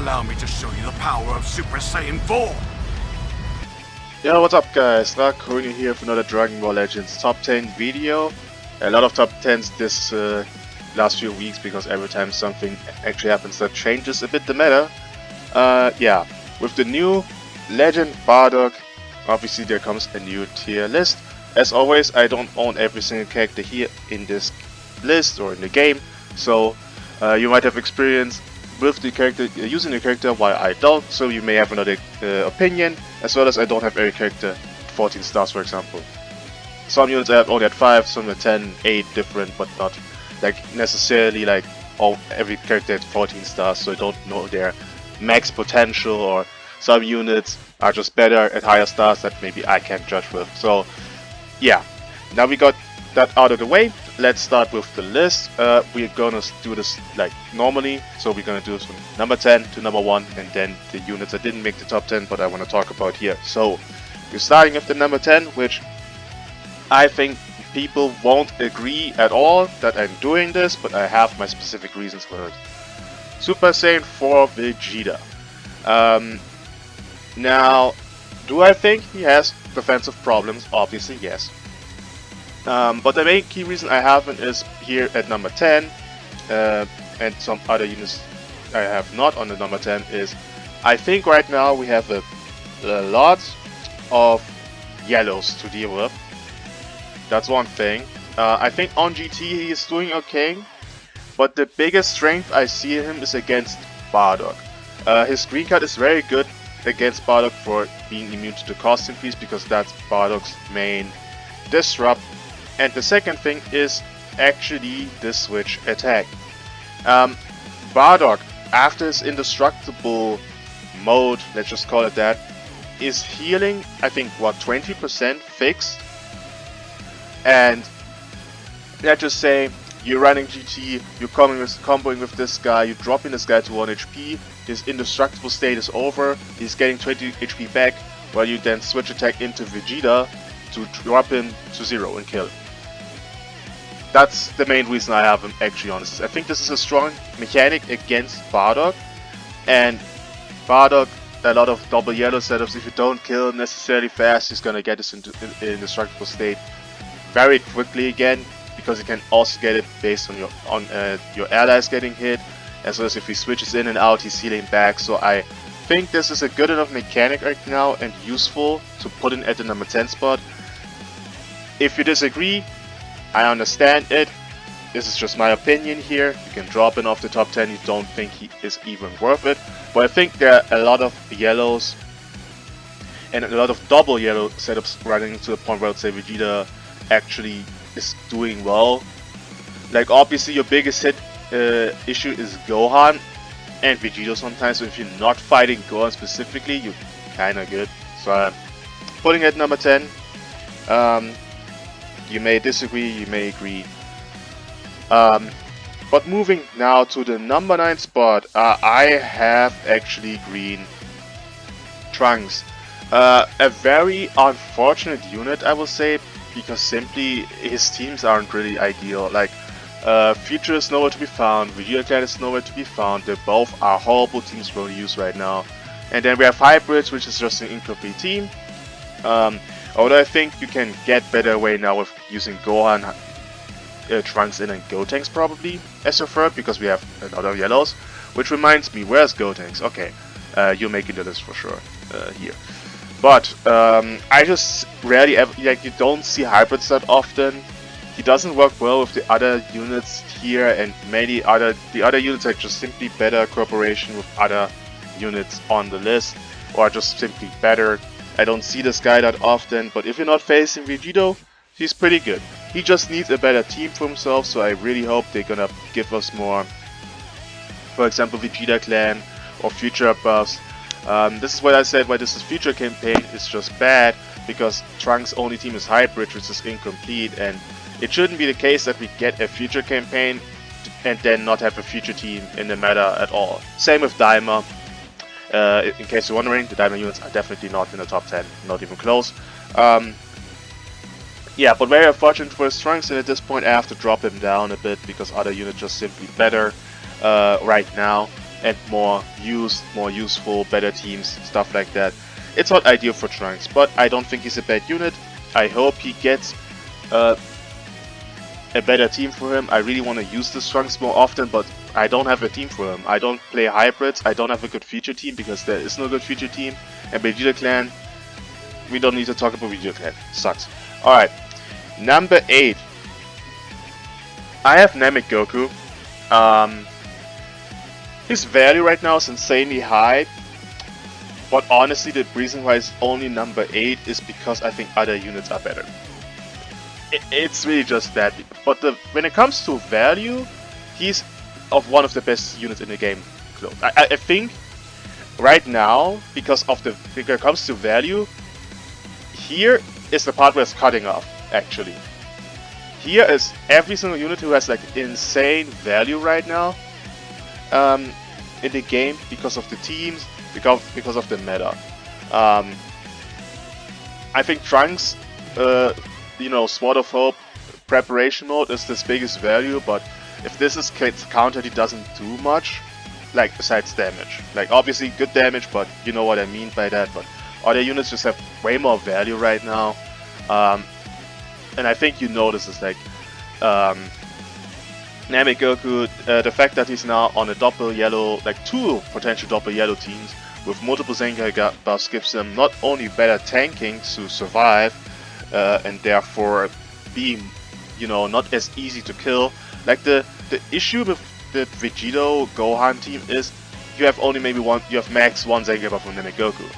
allow me to show you the power of Super Saiyan 4. Yo, what's up guys, Dragonball here for another Dragon Ball Legends top 10 video. A lot of top 10s this last few weeks because every time something actually happens that changes a bit the meta. Yeah, with the new Legend Bardock, obviously there comes a new tier list. As always, I don't own every single character here in this list or in the game, so you might have experience with the character, using the character while I don't, so you may have another opinion, as well as I don't have every character 14 stars for example. Some units I have only at 5, some at 10, 8 different, but not like necessarily like every character at 14 stars, so I don't know their max potential, or some units are just better at higher stars that maybe I can't judge with. So yeah, now we got that out of the way. Let's start with the list. We're gonna do this like normally, so we're gonna do this from number 10 to number 1, and then the units that didn't make the top 10 but I want to talk about here. So we're starting with the number 10, which I think people won't agree at all that I'm doing this, but I have my specific reasons for it. Super Saiyan 4 Vegeta. Now, do I think he has defensive problems? Obviously yes. But the main key reason I have it is here at number 10, and some other units I have not on the number 10 is, I think right now we have a lot of yellows to deal with. That's one thing. I think on GT he is doing okay, but the biggest strength I see in him is against Bardock. His green card is very good against Bardock for being immune to the cost increase, because that's Bardock's main disrupt. And the second thing is actually the switch attack. Bardock, after his indestructible mode, let's just call it that, is healing, I think, what, 20% fixed? And let's just say you're running GT, you're comboing with this guy, you're dropping this guy to 1 HP, his indestructible state is over, he's getting 20 HP back, while you then switch attack into Vegeta to drop him to 0 and kill him. That's the main reason I have him actually on this. I think this is a strong mechanic against Bardock, and Bardock, a lot of double yellow setups, if you don't kill him necessarily fast, he's gonna get this into indestructible state very quickly again, because you can also get it based on your allies getting hit, as well as if he switches in and out, he's healing back. So I think this is a good enough mechanic right now and useful to put in at the number 10 spot. If you disagree, I understand it. This is just my opinion here. You can drop him off the top 10. You don't think he is even worth it. But I think there are a lot of yellows and a lot of double yellow setups running to the point where I would say Vegeta actually is doing well. Like obviously your biggest hit issue is Gohan and Vegeta sometimes. So if you're not fighting Gohan specifically, you're kinda good. So I'm putting it at number 10. You may disagree, you may agree. But moving now to the number 9 spot, I have actually green Trunks. A very unfortunate unit, I will say, because simply his teams aren't really ideal. Like Future is nowhere to be found, Vegeta Clan is nowhere to be found. They both are horrible teams for use right now. And then we have Hybrids, which is just an incomplete team. Although I think you can get better way now with using Gohan, Trunks in, and Gotenks probably as your third, because we have a lot of yellows. Which reminds me, where's Gotenks? Okay, you're making the list for sure here. But I just rarely ever, like, you don't see hybrids that often. He doesn't work well with the other units here, and maybe the other units are just simply better cooperation with other units on the list, or just simply better. I don't see this guy that often, but if you're not facing Vegito, he's pretty good. He just needs a better team for himself, so I really hope they're gonna give us more, for example, Vegeta Clan or future buffs. This is what I said, why this is future campaign is just bad, because Trunks' only team is Hybrid, which is incomplete, and it shouldn't be the case that we get a future campaign and then not have a future team in the meta at all. Same with Daima. In case you're wondering, the Diamond units are definitely not in the top 10, not even close. Yeah, but very unfortunate for his Trunks, and at this point I have to drop him down a bit because other units just simply better right now. and more useful, better teams, stuff like that. It's not ideal for Trunks, but I don't think he's a bad unit. I hope he gets a better team for him. I really want to use this Trunks more often, but I don't have a team for him. I don't play hybrids, I don't have a good feature team because there is no good feature team. And Vegeta Clan, we don't need to talk about Vegeta Clan. Sucks. Alright, number 8. I have Namek Goku. His value right now is insanely high. But honestly, the reason why it's only number 8 is because I think other units are better. It's really just that. But when it comes to value, he's one of the best units in the game. I think right now, because when it comes to value, here is the part where it's cutting off, actually. Here is every single unit who has like insane value right now in the game because of the teams, because of the meta. I think Trunks, Sword of Hope preparation mode is his biggest value, but if this is countered, he doesn't do much, like besides damage. Like obviously good damage, but you know what I mean by that. But other units just have way more value right now, and I think you notice is like Namek Goku, the fact that he's now on a double yellow, like 2 potential double yellow teams with multiple Zenkai buffs gives them not only better tanking to survive, and therefore being, not as easy to kill. Like the issue with the Vegito Gohan team is you have only maybe you have max 1 Zenkai buff from Namek Goku.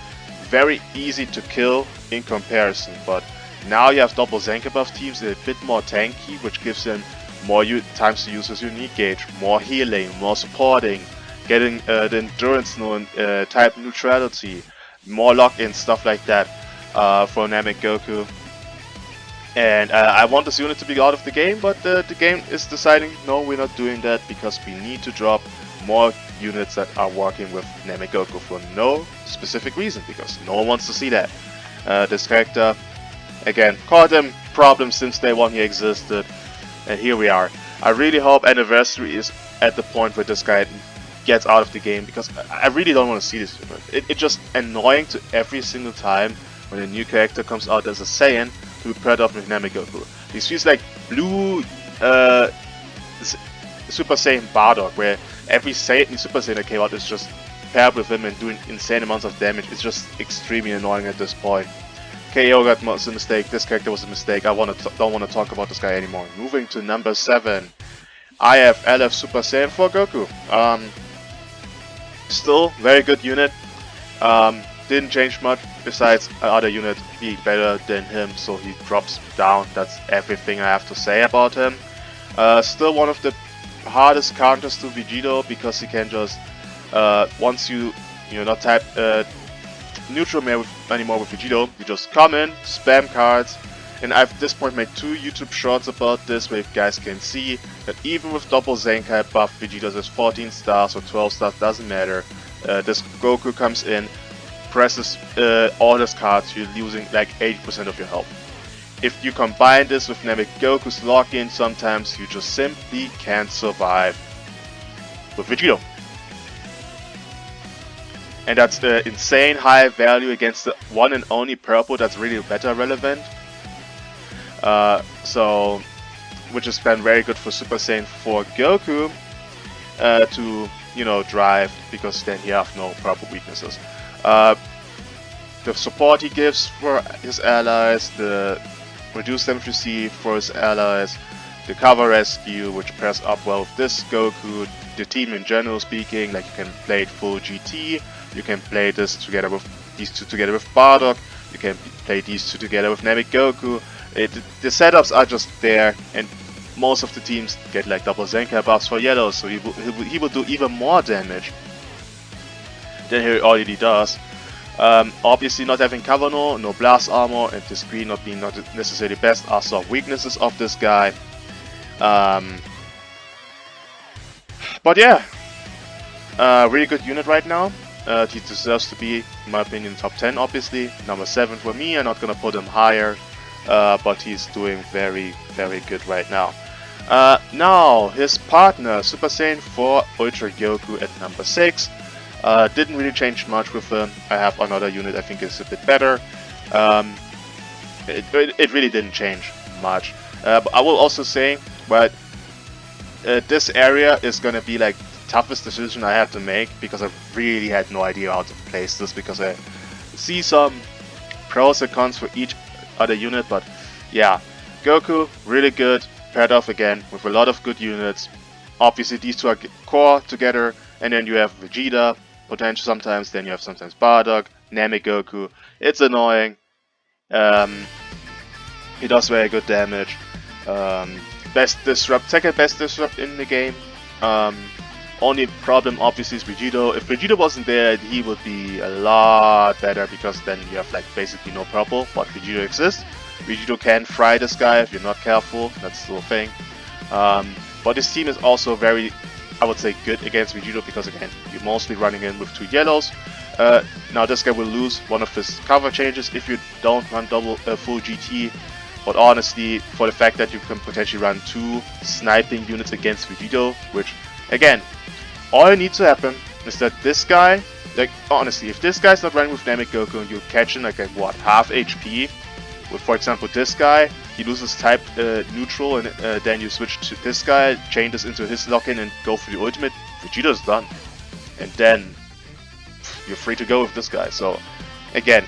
Very easy to kill in comparison, but now you have double Zenkai buff teams, a bit more tanky, which gives them more times to use his unique gauge, more healing, more supporting, getting the endurance type neutrality, more lock-in, stuff like that for Namek Goku. And I want this unit to be out of the game, but the game is deciding, no, we're not doing that because we need to drop more units that are working with Namek Goku for no specific reason, because no one wants to see that. This character, again, caused him problems since day one he existed, and here we are. I really hope Anniversary is at the point where this guy gets out of the game, because I really don't want to see this unit. It's just annoying to every single time when a new character comes out as a Saiyan to be paired off with Namek Goku. This feels like blue Super Saiyan Bardock, where every Super Saiyan that came out is just paired with him and doing insane amounts of damage. It's just extremely annoying at this point. KO was a mistake, this character was a mistake, don't want to talk about this guy anymore. Moving to number 7. I have LF Super Saiyan 4 Goku. Still, very good unit. Didn't change much besides other unit being better than him, so he drops down. That's everything I have to say about him. Still one of the hardest counters to Vegito, because he can just, once you not type neutral anymore with Vegito, you just come in, spam cards, and I've at this point made 2 YouTube shorts about this where you guys can see that even with double Zenkai buff, Vegito has 14 stars or 12 stars, doesn't matter. This Goku comes in, presses all his cards, you're losing like 80% of your health. If you combine this with Namek Goku's lock-in, sometimes you just simply can't survive with Vegito. And that's the insane high value against the one and only purple that's really better relevant. Which has been very good for Super Saiyan 4 Goku to, drive, because then he have no purple weaknesses. The support he gives for his allies, the reduced damage received for his allies, the cover rescue, which pairs up well with this Goku, the team in general speaking, like you can play it full GT, you can play this together with these two together with Bardock, you can play these two together with Namek Goku. The setups are just there, and most of the teams get like double Zenkai buffs for yellow, so he will do even more damage than he already does. Obviously not having cover no blast armor, and the screen not being not necessarily best are some weaknesses of this guy. But yeah, really good unit right now. He deserves to be, in my opinion, top 10 obviously. Number 7 for me, I'm not gonna put him higher, but he's doing very, very good right now. Now, his partner, Super Saiyan 4 Ultra Goku at number 6. Didn't really change much with him. I have another unit I think is a bit better. It really didn't change much. But I will also say, but this area is gonna be like the toughest decision I had to make, because I really had no idea how to place this, because I see some pros and cons for each other unit. But yeah, Goku, really good, paired off again with a lot of good units. Obviously these two are core together, and then you have Vegeta, potential sometimes, then you have sometimes Bardock, Namek Goku. It's annoying. He does very good damage. Second best disrupt in the game. Only problem obviously is Vegito. If Vegito wasn't there, he would be a lot better, because then you have like basically no problem, but Vegito exists. Vegito can fry this guy if you're not careful, that's the whole thing. But this team is also very, I would say, good against Vegito, because again, you're mostly running in with 2 yellows. Now this guy will lose one of his cover changes if you don't run full GT. But honestly, for the fact that you can potentially run 2 sniping units against Vegito, which, again, all needs to happen is that this guy, like, honestly, if this guy's not running with Namek Goku and you catch him like at what, half HP, with, for example, this guy, he loses type neutral, and then you switch to this guy, chain this into his lock-in and go for the ultimate, Vegito's done. And then you're free to go with this guy. So, again,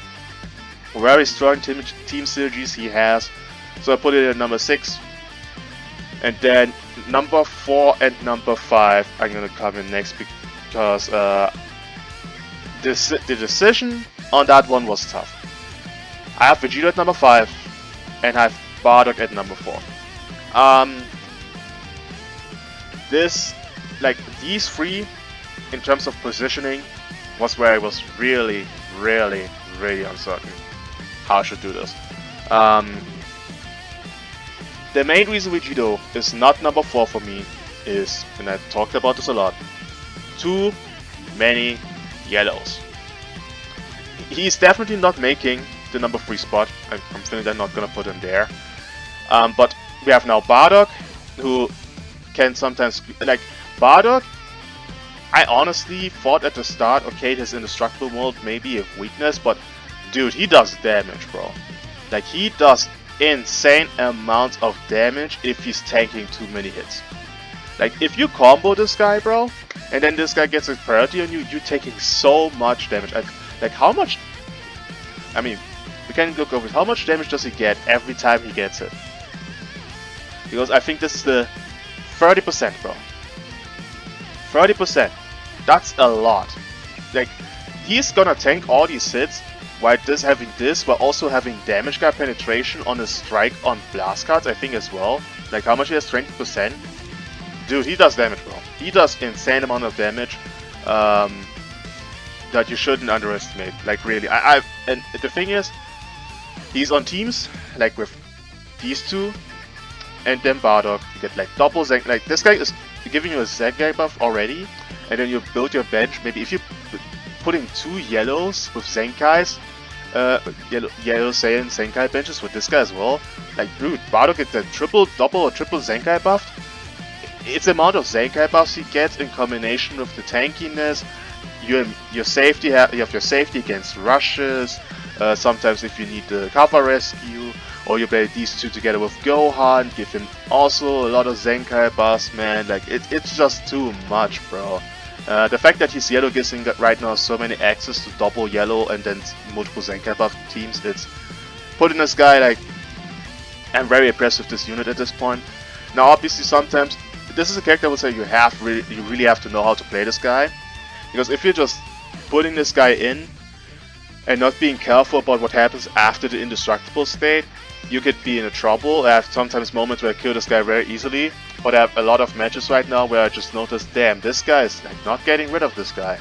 very strong team synergies he has. So I put it at number 6. And then number 4 and number 5 I'm gonna come in next, because the decision on that one was tough. I have Vegeta at number 5 and I have Bardock at number 4. These 3 in terms of positioning was where I was really uncertain how I should do this. The main reason Vegito is not number 4 for me is, and I talked about this a lot, too many yellows. He's definitely not making the number 3 spot. I'm confident they're not gonna put him there. But we have now Bardock, who can sometimes, like, Bardock, I honestly thought at the start, okay, his indestructible mode may be a weakness, but dude, he does damage, bro. Like, he does insane amounts of damage if he's tanking too many hits. Like, if you combo this guy, bro, and then this guy gets a priority on you, you're taking so much damage. Like, how much? I mean, we can look over it. How much damage does he get every time he gets it? Because I think this is the 30%, bro. 30%. That's a lot. Like, he's gonna tank all these hits while also having damage guard penetration on his strike on blast cards, I think, as well. Like, how much he has? 20%? Dude, he does damage, bro. He does insane amount of damage that you shouldn't underestimate. Like, really. And the thing is, he's on teams, like with these two, and then Bardock. You get like double Zenkai. Like, this guy is giving you a Zenkai buff already, and then you build your bench. Maybe if you put in 2 yellows with Zenkais, yellow Saiyan Zenkai benches with this guy as well. Like, dude, Bardock gets a double or triple Zenkai buff. It's the amount of Zenkai buffs he gets in combination with the tankiness. You have your safety against rushes. Sometimes if you need the cover rescue, or you play these two together with Gohan, give him also a lot of Zenkai buffs, man. Like, it's just too much, bro. The fact that he's yellow gives him right now so many access to double yellow and then multiple Zenkai buff teams. It's putting this guy, like, I'm very impressed with this unit at this point. Now, obviously, sometimes this is a character I would say you really have to know how to play this guy, because if you're just putting this guy in and not being careful about what happens after the indestructible state, you could be in trouble. I have sometimes moments where I kill this guy very easily, but I have a lot of matches right now where I just notice, damn, this guy is like not getting rid of this guy.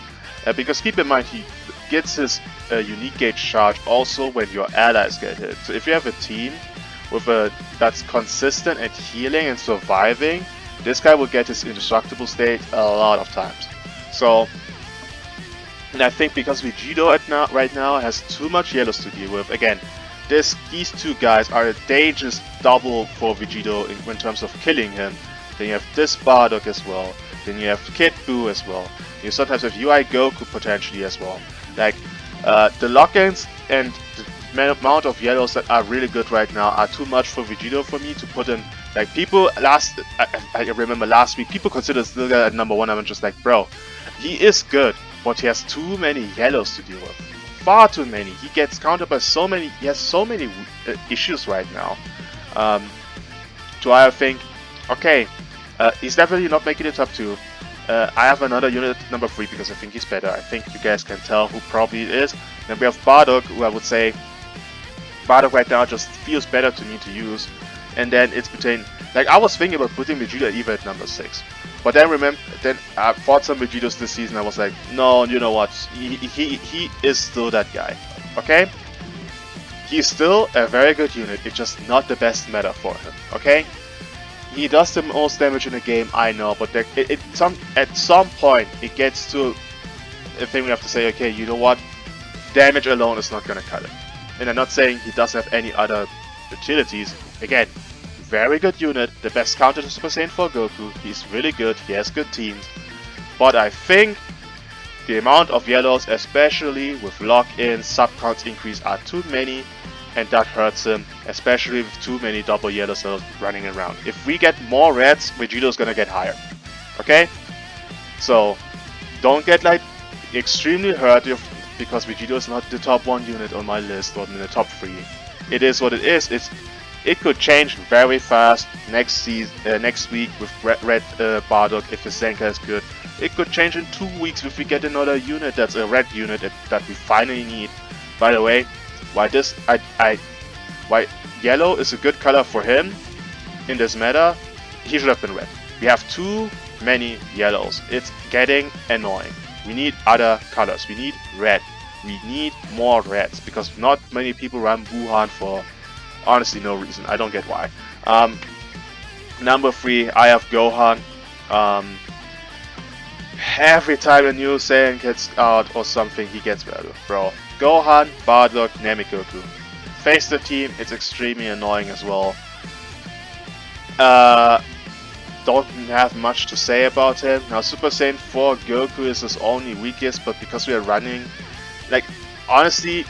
Because keep in mind, he gets his unique gauge charge also when your allies get hit. So if you have a team with that's consistent at healing and surviving, this guy will get his indestructible state a lot of times. So, and I think because Vegito right now has too much yellows to deal with, again, these two guys are a dangerous double for Vegito in terms of killing him. Then you have this Bardock as well. Then you have Kid Buu as well. You sometimes have UI Goku potentially as well. Like the lock-ins and the amount of yellows that are really good right now are too much for Vegito for me to put him. Like people I remember last week, people considered Stilgar at #1. I'm just like, bro, he is good, but he has too many yellows to deal with. Far too many. He gets countered by so many. He has so many issues right now. So I think, okay, he's definitely not making the top 2. I have another unit at #3 because I think he's better. I think you guys can tell who probably it is. Then we have Bardock, who I would say Bardock right now just feels better to me to use. And then it's between, like, I was thinking about putting Vegeta even at #6. But then I fought some Vegetos this season. I was like, no, you know what? He is still that guy. Okay? He's still a very good unit. It's just not the best meta for him. Okay? He does the most damage in the game, I know, but at some point it gets to a thing we have to say, okay, you know what? Damage alone is not gonna cut it. And I'm not saying he doesn't have any other utilities. Again, very good unit, the best counter to Super Saiyan 4 Goku. He's really good, he has good teams. But I think the amount of yellows, especially with lock-in, sub-counts increase, are too many, and that hurts him, especially with too many double yellow cells running around. If we get more reds, Vegito's gonna get higher. Okay? So, don't get like extremely hurt because Vegito is not the top 1 unit on my list or in the top 3. It is what it is. It could change very fast next week with red Bardock if his Zenka is good. It could change in 2 weeks if we get another unit that's a red unit that we finally need. By the way, why yellow is a good color for him in this meta, he should have been red. We have too many yellows. It's getting annoying. We need other colors. We need red. We need more reds because not many people run Wuhan for honestly no reason. I don't get why. #3, I have Gohan. Every time a new Saiyan gets out or something, he gets better, bro. Gohan, Bardock, Namekoku. Face the team, it's extremely annoying as well. Don't have much to say about him. Now Super Saiyan 4 Goku is his only weakest, but because we are running, like, honestly,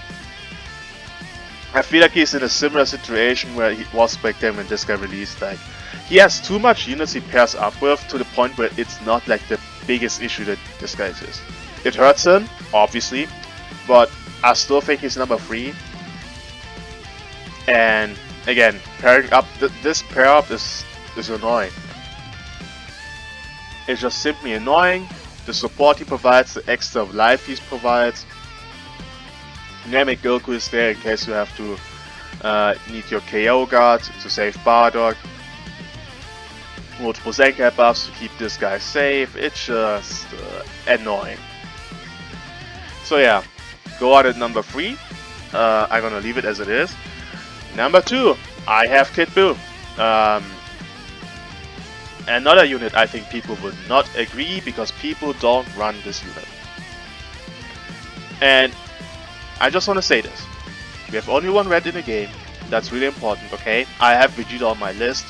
I feel like he's in a similar situation where he was back then when this guy released. Like, he has too much units he pairs up with to the point where it's not like the biggest issue that this guy is. It hurts him, obviously, but I still think he's #3. And again, pairing up this pair up is annoying. It's just simply annoying. The support he provides, the extra life he provides. Namek Goku is there in case you have to need your KO guard to save Bardock. Multiple Zenkai buffs to keep this guy safe. It's just annoying. So yeah, go on at #3. I'm gonna leave it as it is. #2, I have Kid Buu. Another unit I think people would not agree because people don't run this unit. And I just want to say this. We have only 1 red in the game. That's really important, okay? I have Vegeta on my list,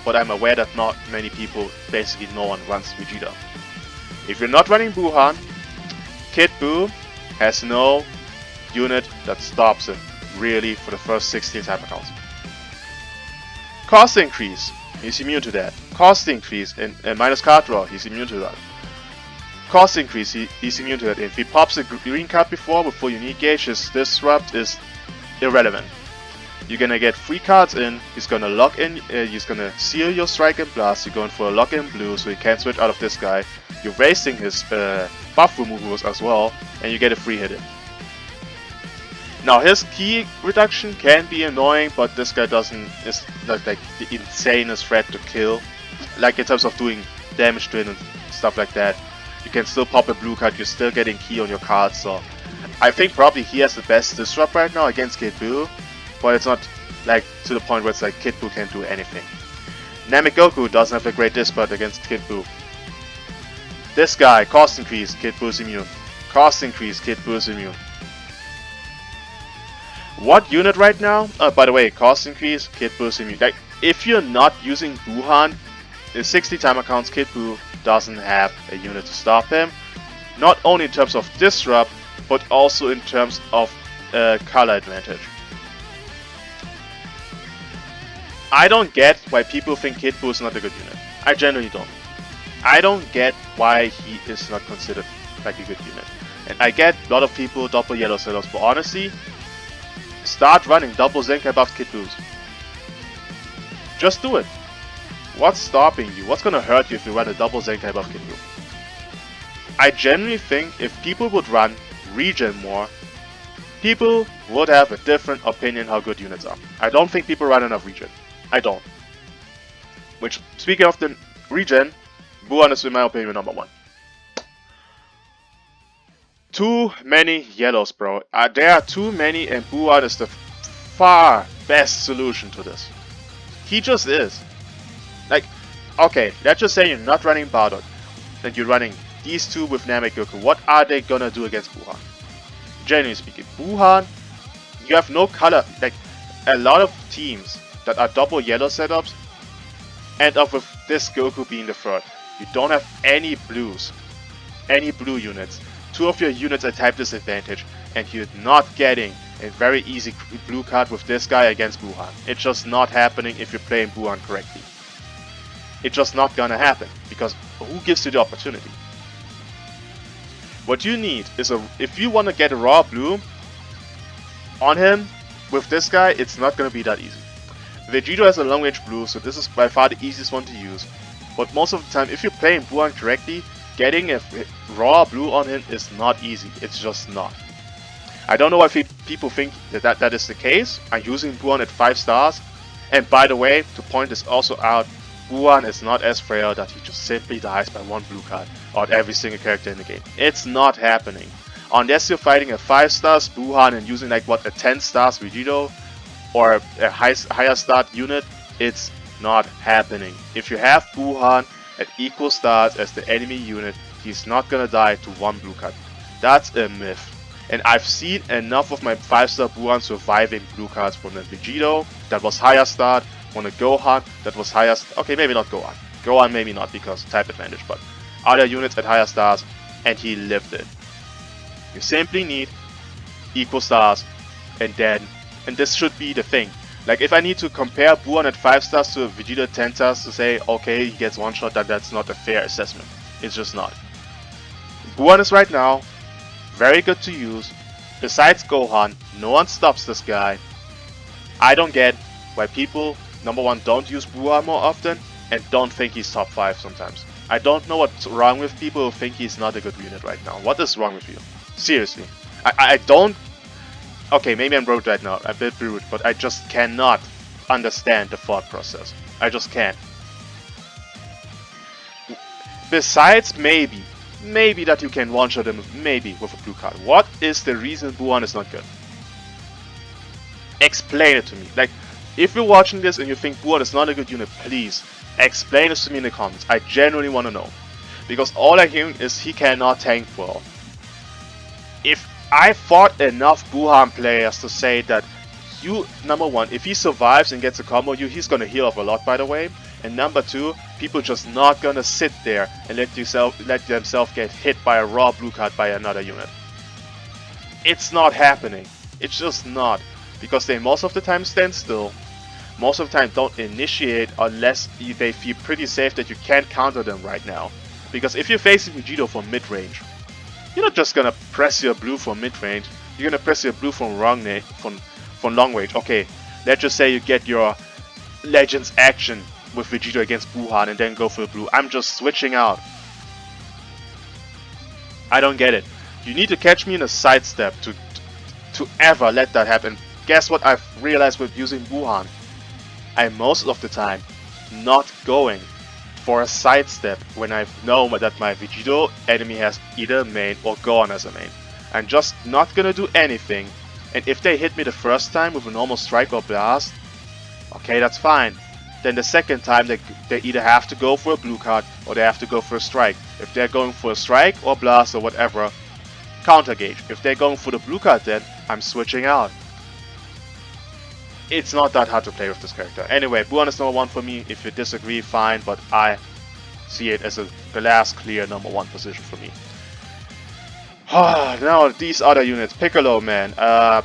but I'm aware that not many people, basically no one runs Vegeta. If you're not running Wuhan, Kid Buu has no unit that stops him, really, for the first 16 type accounts. Cost increase, he's immune to that. Cost increase and minus card draw, he's immune to that. Cost increase, he's immune to that. If he pops a green card before unique gauge, his disrupt is irrelevant. You're gonna get 3 cards in, he's gonna lock in, he's gonna seal your strike and blast, you're going for a lock in blue so he can't switch out of this guy. You're wasting his buff removals as well, and you get a free hit in. Now his key reduction can be annoying, but this guy is like the insanest threat to kill. Like in terms of doing damage to it and stuff like that. You can still pop a blue card, you're still getting key on your cards, so I think probably he has the best disrupt right now against Kid Buu, but it's not like to the point where it's like Kid Buu can't do anything. Namek Goku doesn't have a great disrupt against Kid Buu. This guy, cost increase, Kid Buu is immune. Cost increase, Kid Buu is immune. What unit right now? By the way, cost increase, Kid Boo's immune. Like, if you're not using Buhan, the 60 timer counts, Kid Buu doesn't have a unit to stop him. Not only in terms of disrupt, but also in terms of color advantage. I don't get why people think Kid Buu is not a good unit. I genuinely don't. I don't get why he is not considered like a good unit. And I get a lot of people double yellow setups, but honestly, start running double Zenkai buffed Kid Buus. Just do it. What's stopping you? What's gonna hurt you if you run a double Zenkai buffed Kid Buu? I genuinely think if people would run regen more, people would have a different opinion how good units are. I don't think people run enough regen. I don't. Which, speaking of the regen, Buhan is in my opinion number 1. Too many yellows, bro. There are too many, and Buhan is the far best solution to this. He just is. Like, okay, let's just say you're not running Bardock, then you're running these two with Namek Goku. What are they gonna do against Buhan? Genuinely speaking, Buhan, you have no color. Like, a lot of teams that are double yellow setups end up with this Goku being the third. You don't have any blues, any blue units. 2 of your units are type disadvantage, and you're not getting a very easy blue card with this guy against Buhan. It's just not happening if you're playing Buhan correctly. It's just not gonna happen, because who gives you the opportunity? What you need is if you want to get a raw blue on him with this guy, it's not gonna be that easy. Vegito has a long range blue, so this is by far the easiest one to use. But most of the time, if you're playing Buhan correctly, getting a raw blue on him is not easy. It's just not. I don't know why people think that is the case. I'm using Buhan at 5 stars. And by the way, to point this also out, Buhan is not as frail that he just simply dies by 1 blue card on every single character in the game. It's not happening. Unless you're fighting a 5 stars Buhan and using like what, a 10 stars Vegito or a higher start unit, it's not happening. If you have Buhan at equal stats as the enemy unit, he's not gonna die to 1 blue card. That's a myth. And I've seen enough of my 5-star Buhan surviving blue cards from the Vegito that was higher start, on a Gohan that was higher okay, maybe not Gohan. Gohan maybe not because type advantage, but other units at higher stars, and he lived it. You simply need equal stars, and this should be the thing. Like, if I need to compare Buhan at 5 stars to a Vegeta at 10 stars to say, okay, he gets 1 shot, that's not a fair assessment. It's just not. Buhan is right now very good to use. Besides Gohan, no one stops this guy. I don't get why people, number 1, don't use Buhan more often, and don't think he's top 5 sometimes. I don't know what's wrong with people who think he's not a good unit right now. What is wrong with you? Seriously. I don't... Okay, maybe I'm rude right now, a bit rude, but I just cannot understand the thought process. I just can't. Besides maybe that you can one-shot him, maybe, with a blue card. What is the reason Buhan is not good? Explain it to me. Like, if you're watching this and you think Buhan is not a good unit, please explain this to me in the comments. I genuinely want to know. Because all I hear is he cannot tank well. If I fought enough Buhan players to say that you, number 1, if he survives and gets a combo, he's gonna heal up a lot, by the way. And number 2, people just not gonna sit there and let themselves get hit by a raw blue card by another unit. It's not happening. It's just not. Because they most of the time stand still. Most of the time don't initiate unless they feel pretty safe that you can't counter them right now. Because if you're facing Vegito from mid-range, you're not just gonna press your blue from mid-range. You're gonna press your blue from long range. Okay, let's just say you get your Legends action with Vegito against Buhan and then go for the blue. I'm just switching out. I don't get it. You need to catch me in a sidestep to ever let that happen. Guess what I've realized with using Buhan? I'm most of the time not going for a sidestep when I know that my Vegito enemy has either main or Gohan as a main. I'm just not gonna do anything, and if they hit me the first time with a normal strike or blast, okay, that's fine. Then the second time they either have to go for a blue card or they have to go for a strike. If they're going for a strike or blast or whatever, counter gauge. If they're going for the blue card, then I'm switching out. it's not that hard to play with this character. Anyway, Buon is number 1 for me. If you disagree, fine, but I see it as the last clear number 1 position for me. Now, these other units. Piccolo, man.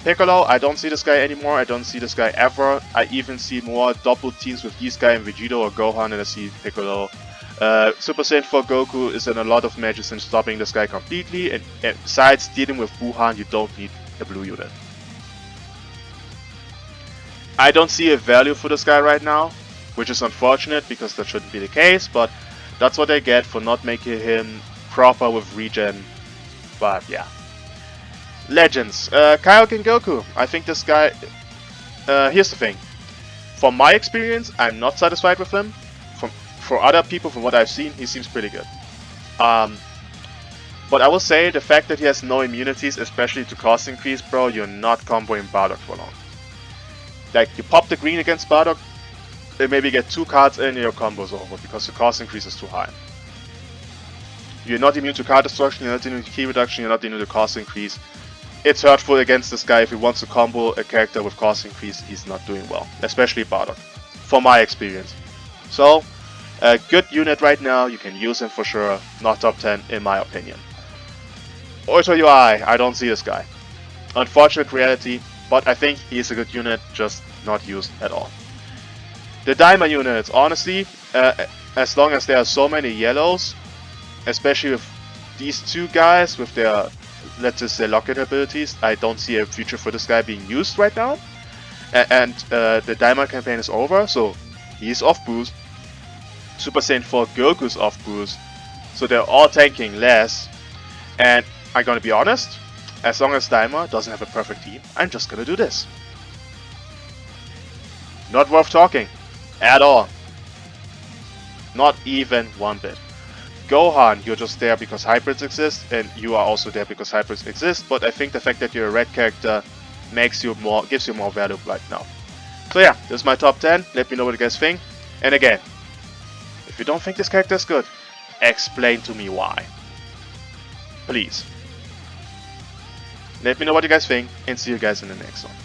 Piccolo, I don't see this guy anymore. I don't see this guy ever. I even see more double teams with this guy and Vegito or Gohan than I see Piccolo. Super Saiyan 4 Goku is in a lot of matches and stopping this guy completely. And besides dealing with Wuhan, you don't need a blue unit. I don't see a value for this guy right now, which is unfortunate because that shouldn't be the case, but that's what they get for not making him proper with regen. But yeah. Legends. Kaioken Goku. I think this guy... here's the thing. From my experience, I'm not satisfied with him. For other people, from what I've seen, he seems pretty good. But I will say, the fact that he has no immunities, especially to cost increase, bro, you're not comboing Bardock for long. Like, you pop the green against Bardock, they maybe get 2 cards in and your combo's over, because the cost increase is too high. You're not immune to card destruction, you're not immune to key reduction, you're not immune to cost increase. It's hurtful against this guy. If he wants to combo a character with cost increase, he's not doing well. Especially Bardock, from my experience. So, a good unit right now, you can use him for sure, not top 10 in my opinion. Ultra UI, I don't see this guy. Unfortunate reality, but I think he is a good unit, just not used at all. The Daima units, honestly, as long as there are so many yellows, especially with these 2 guys with their, let's just say, lock-in abilities, I don't see a future for this guy being used right now. And the Daima campaign is over, so he's off boost. Super Saiyan 4 Goku's off boost, so they're all tanking less. And I'm gonna be honest, as long as Daima doesn't have a perfect team, I'm just gonna do this. Not worth talking. At all. Not even one bit. Gohan, you're just there because hybrids exist, and you are also there because hybrids exist, but I think the fact that you're a red character gives you more value right now. So yeah, this is my top 10. Let me know what you guys think. And again, if you don't think this character is good, explain to me why. Please. Let me know what you guys think, and see you guys in the next one.